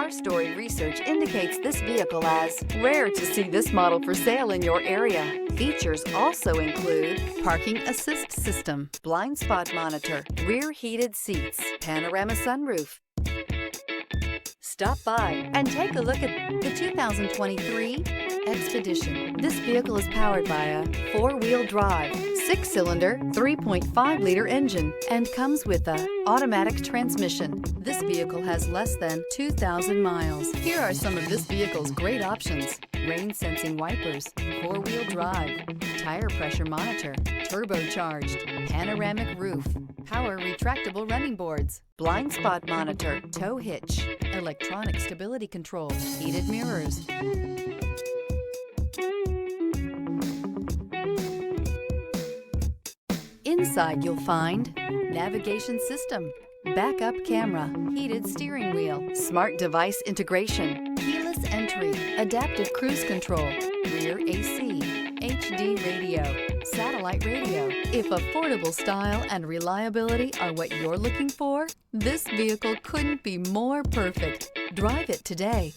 Car Story research indicates this vehicle as rare to see this model for sale in your area. Features also include parking assist system, blind spot monitor, rear heated seats, panorama sunroof. Stop by and take a look at the 2023 Expedition. This vehicle is powered by a 4-wheel drive, 6-cylinder, 3.5-liter engine and comes with an automatic transmission. This vehicle has less than 2,000 miles. Here are some of this vehicle's great options: rain-sensing wipers, 4-wheel drive, tire pressure monitor, turbocharged, panoramic roof, power retractable running boards, blind spot monitor, tow hitch, electronic stability control, heated mirrors. Inside you'll find navigation system, backup camera, heated steering wheel, smart device integration, keyless entry, adaptive cruise control, rear AC, HD radio, satellite radio. If affordable style and reliability are what you're looking for, this vehicle couldn't be more perfect. Drive it today.